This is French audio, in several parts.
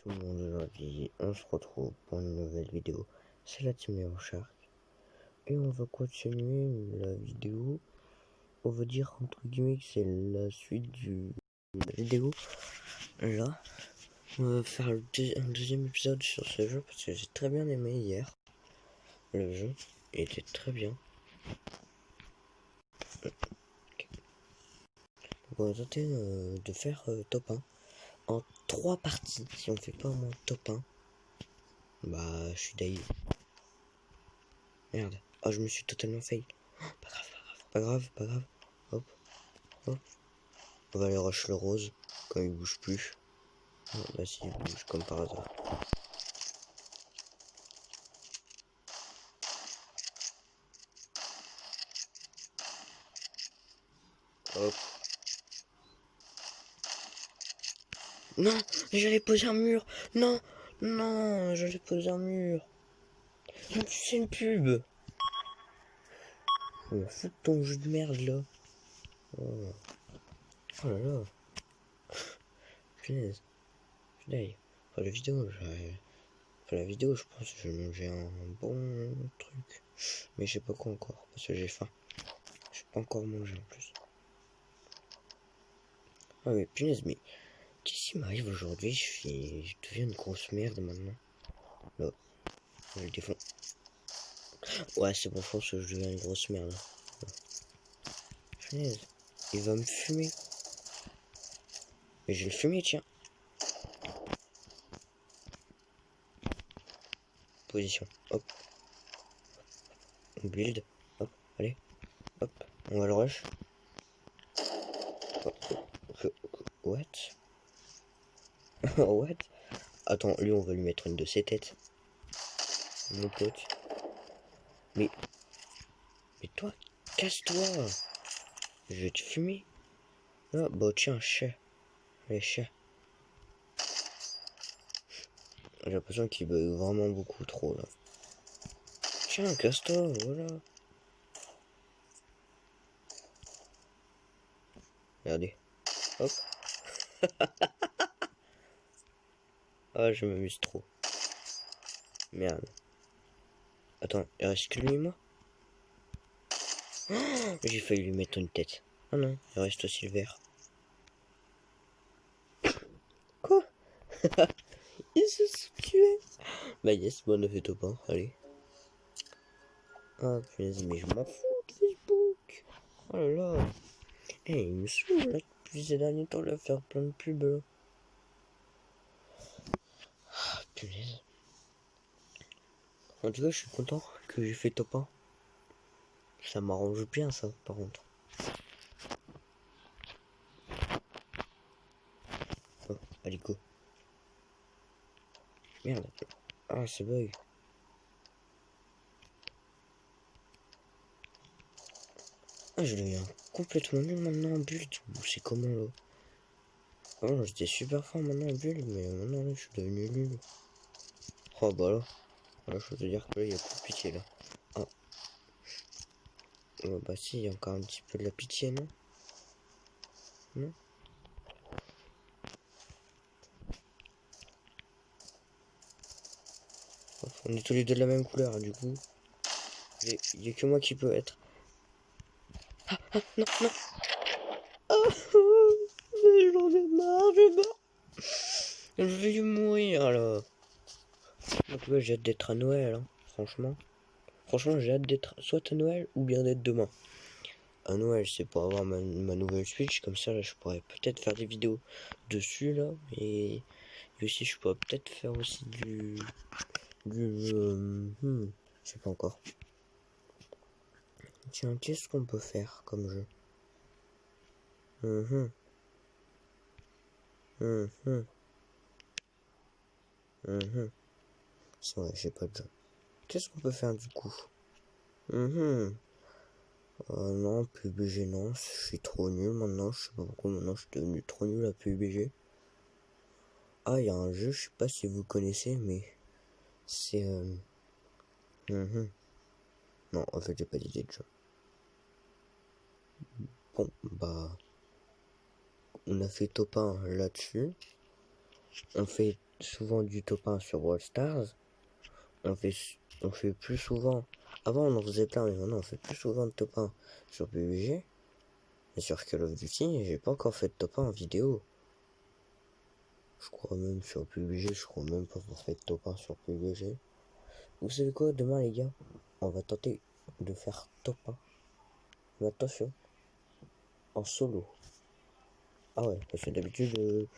Tout le monde, aujourd'hui on se retrouve pour une nouvelle vidéo. C'est la team Léon Shark et on va continuer la vidéo. On va dire entre guillemets que c'est la suite de la vidéo. Là on va faire un deuxième épisode sur ce jeu parce que j'ai très bien aimé hier. Le jeu était très bien. On va tenter de faire top 1 en 3 parties. Si on fait pas au moins top 1, bah je suis d'ailleurs. Merde. Oh, je me suis totalement fail. Pas grave, pas grave, pas grave. Hop, hop. On va aller rush le rose quand il bouge plus. Là, si il bouge comme par hasard. Hop. Non, j'allais poser un mur. Non, non, j'allais poser un mur. Non, c'est une pub. Oh, fous ton jeu de merde là. Oh, oh là là. Punaise. Punaise. Pour la vidéo, je pense que je vais manger un bon truc. Mais je sais pas quoi encore, parce que j'ai faim. Je sais pas encore manger en plus. Ah mais punaise, mais qu'est-ce qui m'arrive aujourd'hui? Je deviens une grosse merde maintenant. Là, je le défends. Ouais, c'est bon, je pense que je deviens une grosse merde. Punaise, il va me fumer. Mais je vais le fumer, tiens. Position, hop. On build, hop, allez, hop. On va le rush. What? What? Attends, lui, on va lui mettre une de ses têtes. Mon pote. Mais toi, casse-toi. Je vais te fumer. Ah, bah tiens, chat. Les chats. J'ai l'impression qu'il bug vraiment beaucoup trop là. Tiens, casse-toi, voilà. Regardez. Hop. Ah, je m'amuse trop. Merde. Attends, il reste que lui et moi. Oh, j'ai failli lui mettre une tête. Oh non, il reste aussi le vert. Quoi? Ils se sont tués. Bah yes, bon, on a fait top 1, allez. Ah punaise, mais je m'en fous de Facebook. Oh là là. Eh, il me saoule là, depuis ces derniers temps de faire plein de pubs. Ah punaise. En tout cas, je suis content que j'ai fait top 1. Ça m'arrange bien ça, par contre. Oh, allez go. Merde. Ah, c'est bug. Ah, je deviens complètement nul maintenant en build. C'est comment là? Oh, j'étais super fort maintenant en build, mais maintenant là, je suis devenu nul. Oh bah là. Voilà, je peux te dire que là, il n'y a plus de pitié là. Ah. Oh, bah si, il y a encore un petit peu de la pitié, non? Non? On est tous les deux de la même couleur, du coup. Il n'y a que moi qui peut être. Ah, ah, non, non. Oh, j'en ai marre, je vais mourir là. En tout cas, j'ai hâte d'être à Noël, hein, franchement. Franchement, j'ai hâte d'être soit à Noël ou bien d'être demain. À Noël, c'est pour avoir ma nouvelle Switch, comme ça là, je pourrais peut-être faire des vidéos dessus là. Et aussi, je pourrais peut-être faire aussi je sais pas encore. Tiens, qu'est-ce qu'on peut faire comme jeu? C'est vrai, j'ai pas de jeu. Qu'est-ce qu'on peut faire du coup? Non, PUBG non, je suis trop nul maintenant, je sais pas pourquoi maintenant je suis devenu trop nul à PUBG. Ah, il y a un jeu, je sais pas si vous connaissez, mais c'est non, en fait j'ai pas d'idée de jeu. Bon, bah on a fait top 1 là-dessus. On fait souvent du top 1 sur World Stars, on fait plus souvent. Avant on en faisait plein, mais maintenant on fait plus souvent de top 1 sur PUBG. Et sur Call of Duty, j'ai pas encore fait de top 1 en vidéo. Je crois même sur PUBG, je crois même pas avoir fait de top 1 sur PUBG. Vous savez quoi, demain les gars, on va tenter de faire top 1. Mais attention, en solo. Ah ouais, parce que d'habitude,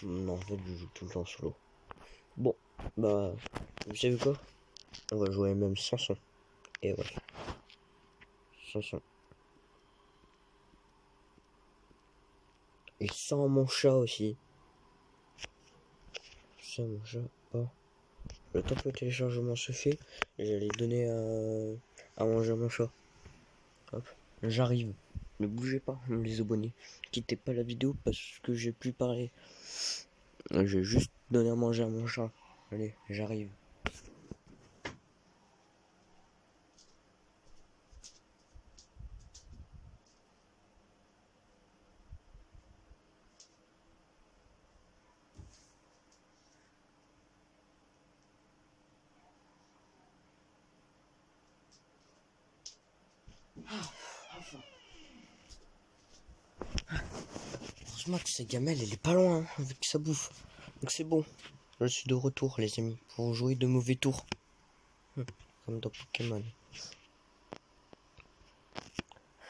non, en fait, je joue tout le temps solo. Bon, bah, vous savez quoi? On va jouer même sans son. Et ouais, sans son. Et sans mon chat aussi. Sans mon chat, oh. Le temps que le téléchargement se fait, j'allais donner à manger à mon chat. Hop, j'arrive. Ne bougez pas, les abonnés. Quittez pas la vidéo parce que j'ai plus parlé. Je vais juste donner à manger à mon chat. Allez, j'arrive. Heureusement que cette gamelle, elle est pas loin, hein, avec sa bouffe. Donc c'est bon. Je suis de retour, les amis, pour jouer de mauvais tours. Comme dans Pokémon.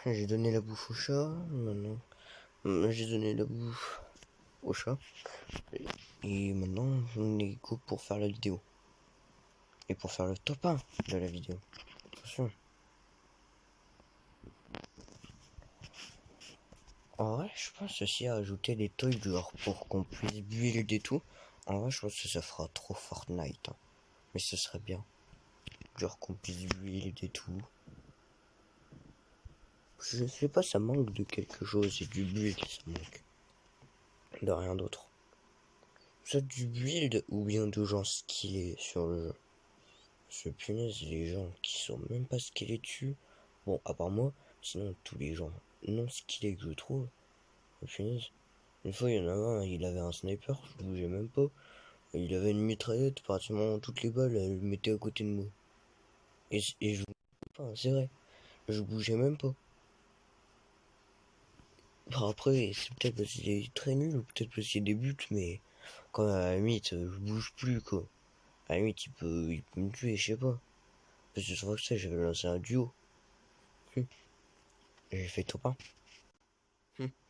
J'ai donné la bouffe au chat. Maintenant, j'ai donné la bouffe au chat. Et maintenant, on est go pour faire la vidéo. Et pour faire le top 1 de la vidéo. Attention. En vrai, je pense aussi à ajouter des toys genre pour qu'on puisse build et tout. En vrai, je pense que ça fera trop Fortnite. Hein. Mais ce serait bien. Genre qu'on puisse build et tout. Je sais pas, ça manque de quelque chose. C'est du build, ça manque. De rien d'autre. Soit du build ou bien de gens skillés sur le jeu. Ce punaise, les gens qui sont même pas skillés dessus. Bon, à part moi, sinon tous les gens non skillés que je trouve. Punaise. Une fois, il y en a un, il avait un sniper, je bougeais même pas. Il avait une mitraillette, pratiquement toutes les balles, elle le mettait à côté de moi. Et je bougeais pas, c'est vrai. Je bougeais même pas. Enfin, après, c'est peut-être parce qu'il est très nul, ou peut-être parce qu'il y a des buts, mais quand à la limite, je bouge plus, quoi. À la limite, il peut me tuer, je sais pas. Parce que c'est vrai que ça, j'avais lancé un duo. J'ai fait top 1.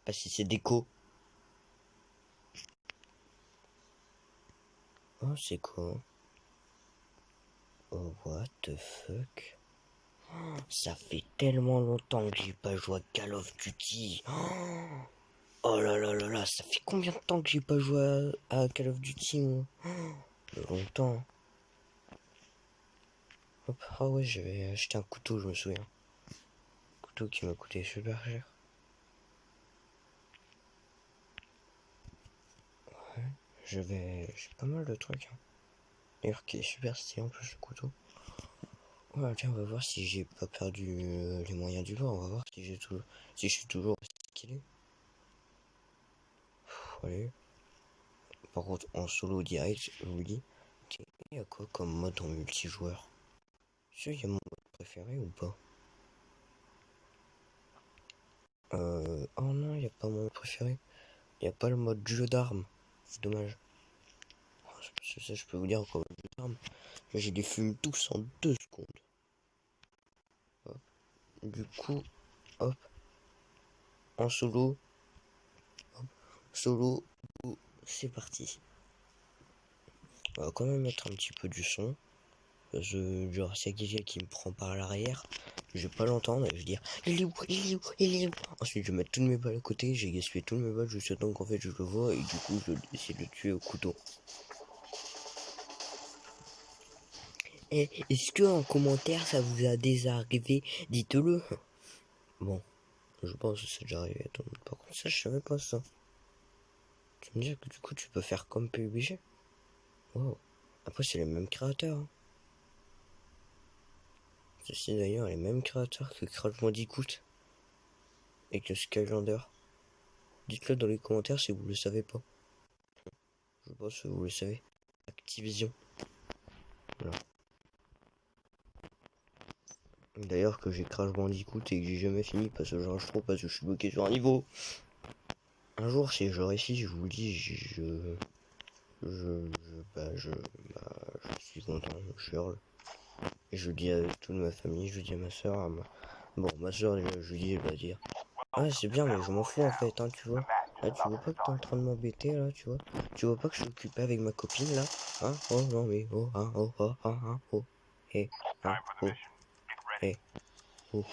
Pas si c'est déco. Oh, c'est quoi? Oh, what the fuck? Ça fait tellement longtemps que j'ai pas joué à Call of Duty. Oh là là là là, ça fait combien de temps que j'ai pas joué à Call of Duty, moi? Longtemps. Hop. Ah ouais, j'avais acheté un couteau, je me souviens. Un couteau qui m'a coûté super cher. Ouais, j'ai pas mal de trucs. Hein. D'ailleurs, qui est super stylé en plus, le couteau. Ouais, tiens, on va voir si j'ai pas perdu les moyens du bord. On va voir si je suis toujours skillé. Allez. Par contre, en solo direct, je vous dis, il y a quoi comme mode en multijoueur? Est-ce qu'il y a mon mode préféré ou pas? Oh non, il n'y a pas mon mode préféré. Il n'y a pas le mode jeu d'armes. C'est dommage. C'est ça, je peux vous dire encore le jeu d'armes. J'ai les fume tous en 2 secondes. Hop. Du coup, hop. En solo. Hop. Solo. C'est parti. On va quand même mettre un petit peu du son. Parce que, genre, s'il y a quelqu'un qui me prend par l'arrière, je vais pas l'entendre et je vais dire il est où, il est où, il est où. Ensuite, je vais mettre toutes mes balles à côté, j'ai gaspillé toutes mes balles jusqu'à temps qu'en fait je le vois et du coup, je vais essayer de le tuer au couteau. Et est-ce que en commentaire ça vous a déjà arrivé? Dites-le. Bon, je pense que c'est déjà arrivé à tout le monde. Par contre, ça, je savais pas ça. Tu me dis que du coup, tu peux faire comme PUBG. Wow. Après, c'est les mêmes créateurs. Hein. C'est d'ailleurs les mêmes créateurs que Crash Bandicoot et que Skylander. Dites-le dans les commentaires si vous le savez pas. Je pense que vous le savez. Activision. Voilà. D'ailleurs que j'ai Crash Bandicoot et que j'ai jamais fini parce que j'arrive trop parce que je suis bloqué sur un niveau. Un jour si je réussis, je vous le dis, je suis content, je hurle. Et je le dis à toute ma famille, je le dis à ma soeur, bon ma soeur je lui dis, elle va dire ah c'est bien mais je m'en fous en fait hein, tu vois. Là tu vois pas que t'es en train de m'embêter là, tu vois. Tu vois pas que je suis occupé avec ma copine là. Hein. Oh non mais oh hein oh oh hein oh. Hé hein oh. Hé oh.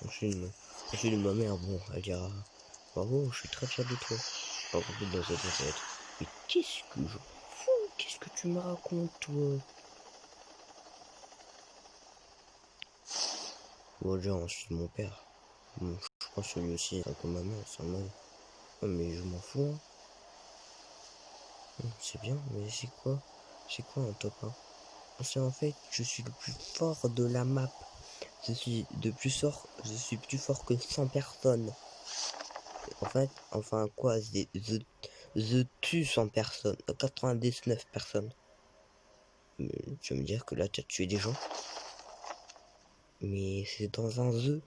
Ensuite ma mère, bon, elle dira bravo, je suis très fier de toi. Par contre dans cette tête. Mais qu'est-ce que je fous? Qu'est-ce que tu me racontes toi? Bon déjà ensuite mon père. Bon, je pense que lui aussi, comme ma mère, c'est en mode. Oh, mais je m'en fous hein. C'est bien, mais c'est quoi? C'est quoi un top 1? C'est en fait, je suis le plus fort de la map. Je suis plus fort que 100 personnes. En fait, enfin quoi, je tue 100 personnes, 99 personnes. Mais tu vas me dire que là tu as tué des gens. Mais c'est dans un jeu.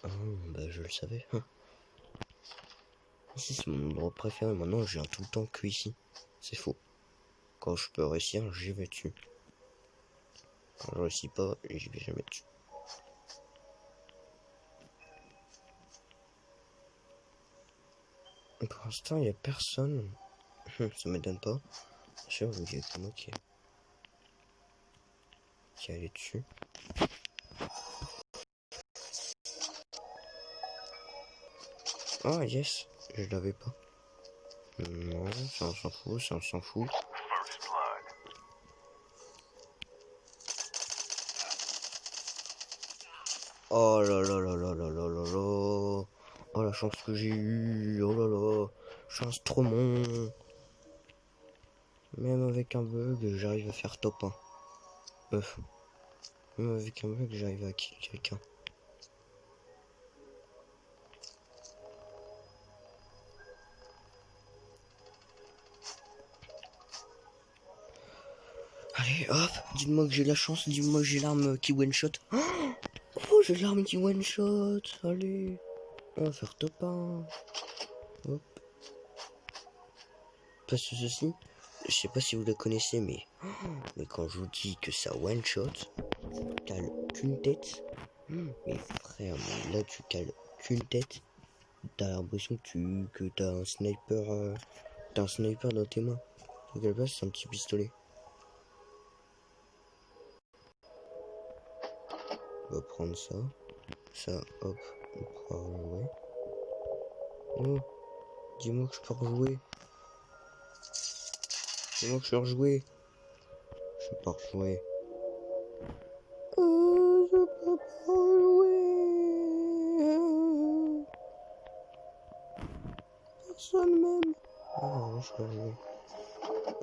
Ah, bah je le savais. Ici c'est mon endroit préféré, maintenant je viens tout le temps que ici. C'est faux. Quand je peux réussir, j'y vais dessus. Quand je réussis pas, j'y vais jamais dessus. Pour l'instant, il n'y a personne. Ça m'étonne pas. Bien sûr, il y a que moi qui est allé dessus. Oh yes, je l'avais pas. Non, ça on s'en fout, ça on s'en fout. Oh là là là là là là là là. Oh la chance que j'ai eue. Oh là là. Chance trop mon. Même avec un bug, j'arrive à faire top 1. Même avec un bug, j'arrive à kill quelqu'un. Allez, hop, dites-moi que j'ai la chance, dites-moi que j'ai l'arme qui one-shot. Oh, j'ai l'arme qui one-shot, allez. On va faire top 1. Hop. Parce que ceci, je sais pas si vous le connaissez, mais quand je vous dis que ça one-shot, cale qu'une tête. Mais frère, mais là tu cales qu'une tête. T'as l'impression que t'as un sniper. T'as un sniper dans tes mains. Donc à la base, c'est un petit pistolet. On va prendre ça. Ça, hop, on pourra rejouer. Oh, dis-moi que je peux rejouer. Dis-moi que je peux rejouer. Je peux pas rejouer. Je peux pas rejouer. Personne même. Oh, je peux rejouer.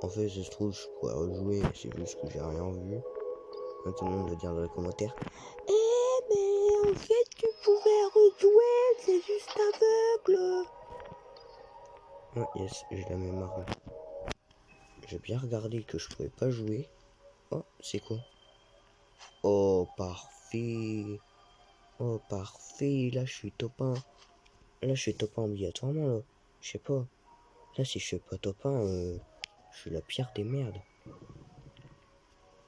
En fait, ça se trouve, je pourrais rejouer, c'est juste que j'ai rien vu. Maintenant, on va dire dans les commentaires. Eh, mais en fait, tu pouvais rejouer, c'est juste aveugle. Ah, yes, j'ai la même arme. J'ai bien regardé que je pouvais pas jouer. Oh, c'est quoi? Oh, parfait. Oh, parfait. Là, je suis top 1. Là, je suis top 1 obligatoirement, là. Je sais pas. Là, si je suis pas top 1, je suis la pire des merdes.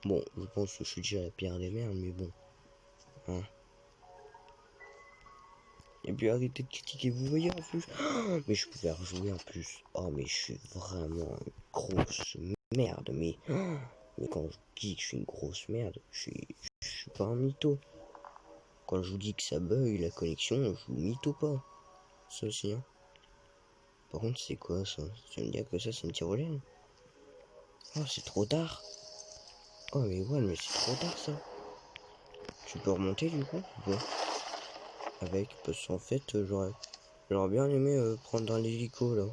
Bon, je pense que je suis déjà la pire des merdes, mais bon. Hein. Et puis arrêtez de critiquer, vous voyez en plus. Oh, mais je pouvais rejouer en plus. Oh, mais je suis vraiment une grosse merde. Mais quand je dis que je suis une grosse merde, je suis pas un mytho. Quand je vous dis que ça bug la connexion, je vous mytho pas. Ça aussi, hein. Par contre, c'est quoi ça? Tu vas me dire que ça, c'est une tyrolienne? Oh, c'est trop tard. Oh, mais ouais, mais c'est trop tard ça. Tu peux remonter du coup? Ouais. Avec, parce qu'en fait, j'aurais bien aimé prendre un hélico là.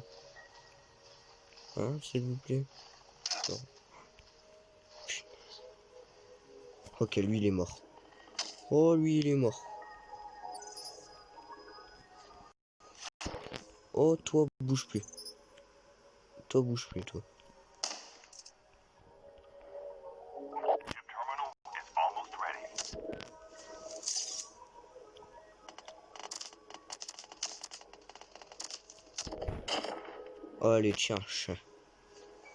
Hein, s'il vous plaît. Non. Ok, lui il est mort. Oh, lui il est mort. Oh, toi bouge plus. Toi bouge plus, toi. Allez, tiens, chien.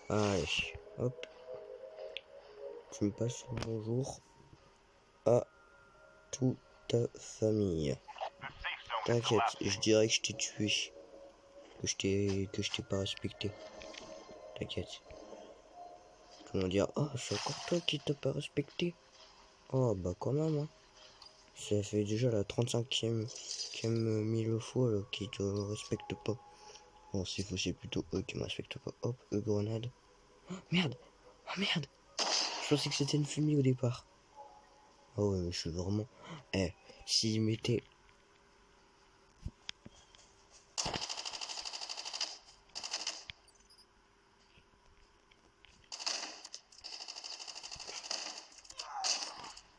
Allez, hop. Tu me passes le bonjour à toute ta famille. T'inquiète, je dirais que je t'ai tué. Que je t'ai pas respecté. T'inquiète. Comment dire? Oh, c'est encore toi qui t'as pas respecté. Oh, bah quand même, hein. Ça fait déjà la 35e mille fois là, qui te respecte pas. Bon, s'il faut, c'est plutôt eux qui me respectent pas. Hop, grenade. Oh, merde! Oh merde! Je pensais que c'était une fumée au départ. Oh ouais, mais je suis vraiment... Eh, s'ils mettaient...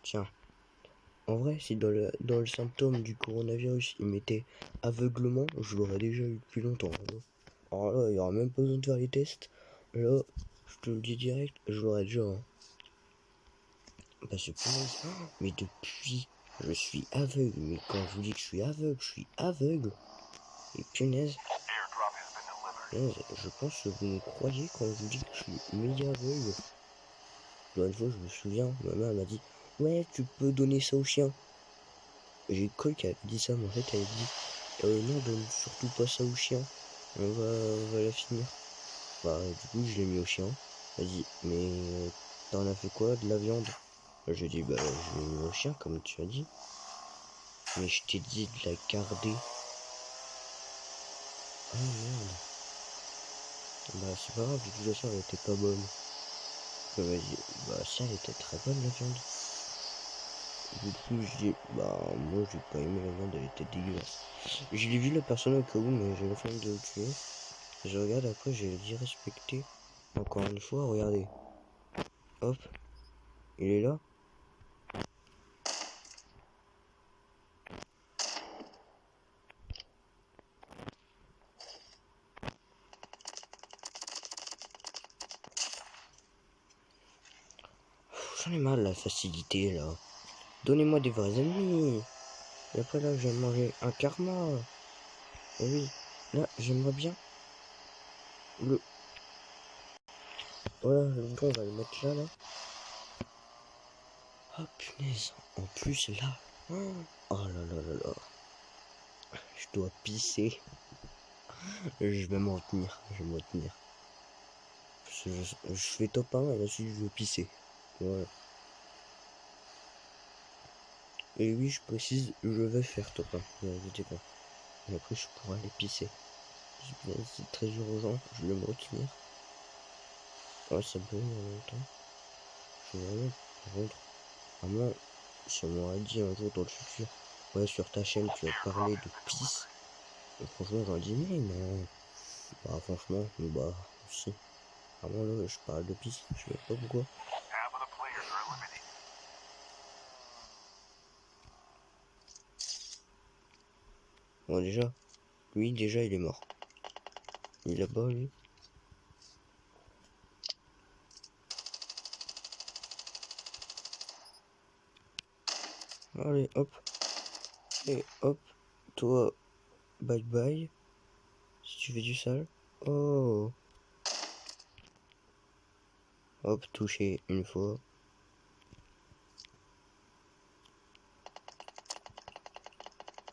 Tiens, en vrai, si dans le symptôme du coronavirus, ils mettaient aveuglement, je l'aurais déjà eu depuis longtemps. Hein. Alors là, il n'y aura même pas besoin de faire les tests. Là, je te le dis direct, je l'aurais déjà. Hein. Bah c'est punaise. Oh, mais depuis, je suis aveugle. Mais quand je vous dis que je suis aveugle. Et punaise. Punaise, je pense que vous me croyez quand je vous dis que je suis méga aveugle. Une fois, je me souviens, ma mère m'a dit, ouais, tu peux donner ça au chien. J'ai cru qu'elle avait dit ça, mais en fait, elle a dit, non, donne surtout pas ça au chien. On va la finir. Bah, du coup, je l'ai mis au chien. Elle a dit, mais t'en as fait quoi, de la viande? J'ai dit, bah, je l'ai mis au chien, comme tu as dit. Mais je t'ai dit de la garder. Oh merde. Bah, c'est pas grave, de toute façon, elle était pas bonne. Bah, vas-y, bah, ça, elle était très bonne, la viande. Du coup, je dis, bah, moi, j'ai pas aimé la viande, elle était dégueulasse. Je l'ai vu la personne au cas où, mais j'ai la flemme de le tuer. Je regarde après, j'ai dit respecter. Encore une fois, regardez. Hop, il est là. J'en ai marre de la facilité, là. Donnez-moi des vrais ennemis. Et après, là, je vais manger un karma. Et oui, là, j'aimerais bien le... Voilà, le bouton, on va le mettre là, là. Oh, punaise. En plus, là. Oh là là là là. Je dois pisser. Je vais m'en retenir. Je vais m'en retenir. Je fais top 1 et là je vais pisser. Voilà. Et oui, je précise, je vais faire top 1. Ne vous inquiétez pas. Et après, je pourrai aller pisser. C'est très urgent. Je vais me retenir. Ouais, ça brûle en même temps. Je vais vraiment, par contre, vraiment, si on m'aurait dit un jour dans le futur, ouais, sur ta chaîne, tu vas parler de pisse. Et franchement, j'aurais dit, mais non. Bah, franchement, bah, si. Vraiment, là, je parle de pisse. Je sais pas pourquoi. Bon, déjà, lui, déjà, il est mort. Il est là-bas, lui. Allez, hop. Et hop. Toi, bye bye. Si tu fais du sale. Oh. Hop, touché une fois.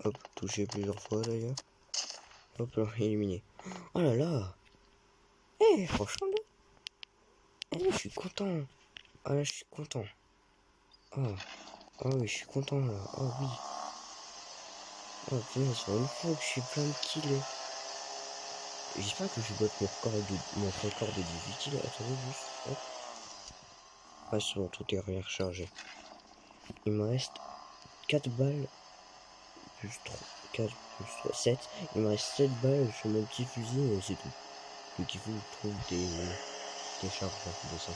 Hop, touché plusieurs fois d'ailleurs. Hop là, éliminé. Oh là là. Eh, franchement là. Eh, je suis content. Ah là, je suis content. Ah. Ah oui, je suis content là. Oh oui. Oh putain, c'est une fois que je suis plein de kills. J'espère que je vais battre mon record de difficulté. Attendez juste. Hop. Ah, c'est bon, tout est rechargé. Il me reste 4 balles. Plus 3, 4, plus 3, 7. Il me reste 7 balles sur mon petit fusil et c'est tout. Donc il faut que je trouve des charges de ça.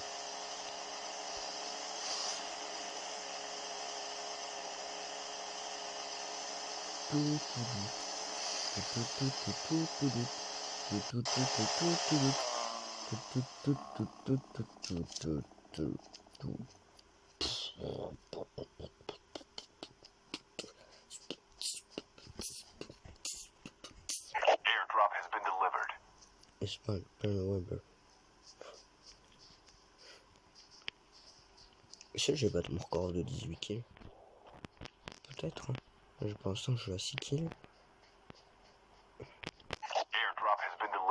Espagne, plein de web. Est-ce que j'ai battu mon record de 18 kills? Peut-être. Hein. Pour l'instant, je suis à 6 kills.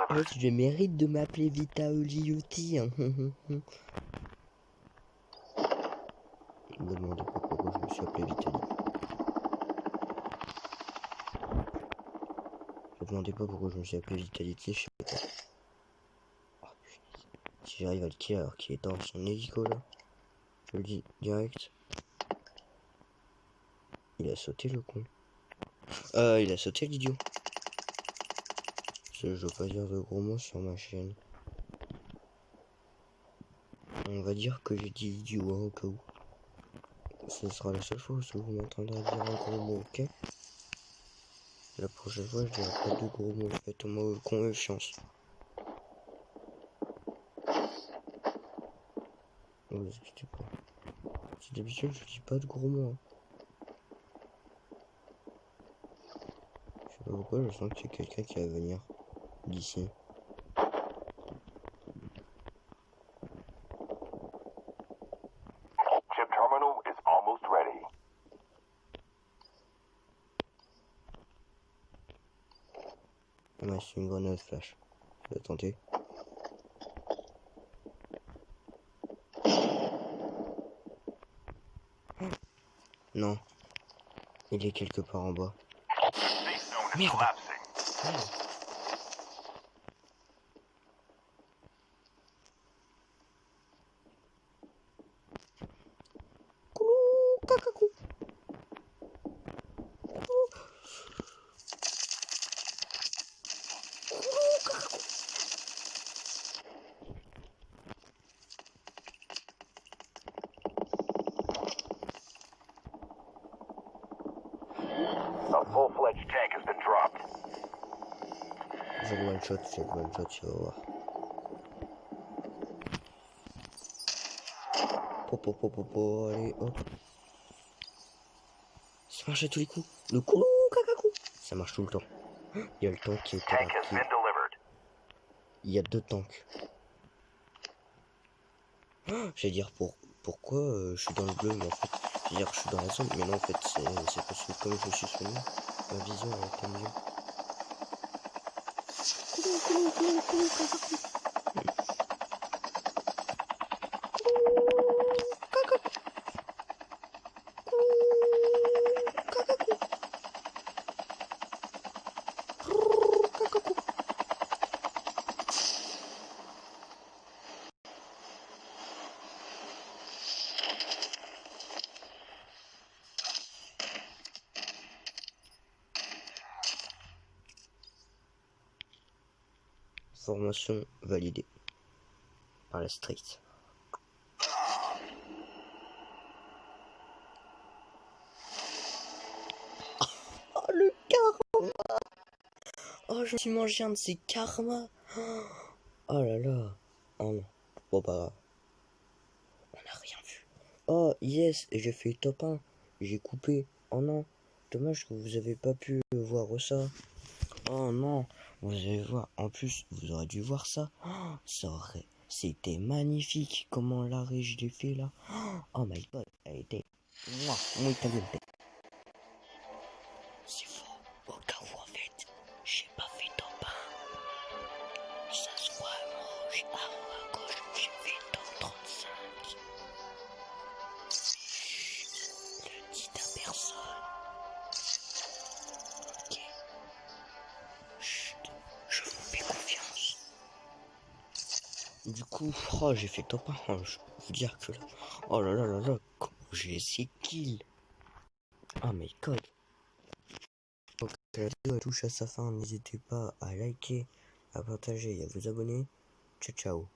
Oh, je mérite de m'appeler Vita Olioti. Hein. Ne me demandez pas pourquoi je me suis appelé Vitali. Ne me demandez pas pourquoi je me suis appelé Vitality, je sais pas. Oh, si j'arrive à le kill alors qu'il est dans son hélico là, je le dis direct. Il a sauté le con. Il a sauté l'idiot. Je veux pas dire de gros mots sur ma chaîne. On va dire que j'ai dit idiot hein, au cas où. Ce sera la seule fois où vous m'entendrez dire un gros mot, ok? La prochaine fois, je dirai pas de gros mots. Faites-moi confiance. Ne vous inquiétez pas. C'est d'habitude, je dis pas de gros mots. Hein. Je sais pas pourquoi, je sens que c'est quelqu'un qui va venir d'ici. Chip terminal is almost ready. Ouais, c'est une grenade flash. Je vais tenter. Non. Il est quelque part en bas. Merde. A full-fledged tank has been dropped. J'ai le one shot, tu vas voir. Allez, hop. Ça marche à tous les coups. Le coulou, cacakou. Ça marche tout le temps. Il y a le tank qui est Tank has been delivered. Il y a 2 tanks. J'allais dire pourquoi je suis dans le bleu, mais en fait, j'allais dire que je suis dans la zone, mais non, en fait, c'est parce que comme je suis sur lui, ma vision elle était mieux. Formation validée par la street. Oh le karma! Oh je me suis mangé un de ces karmas! Oh là là! Oh non, bon pas grave. On n'a rien vu. Oh yes, j'ai fait top 1. J'ai coupé. Oh non, dommage que vous avez pas pu voir ça. Oh non, vous allez voir. En plus, vous aurez dû voir ça. Oh, ça aurait... C'était magnifique. Comment l'arrêt je l'ai fait là. Oh my god, elle était... Muy caliente. C'est faux. Au cas où en fait, j'ai pas fait top 1. Ça se voit à rouge. À gauche, j'ai fait top 35. Le dit à personne. Ok. Chut, je vous fais confiance. Du coup, oh, j'ai fait top 1. Oh, je peux vous dire que là. Oh là là là là, comment j'ai ces kills. Oh my god. Donc la vidéo touche à sa fin, n'hésitez pas à liker, à partager et à vous abonner. Ciao ciao.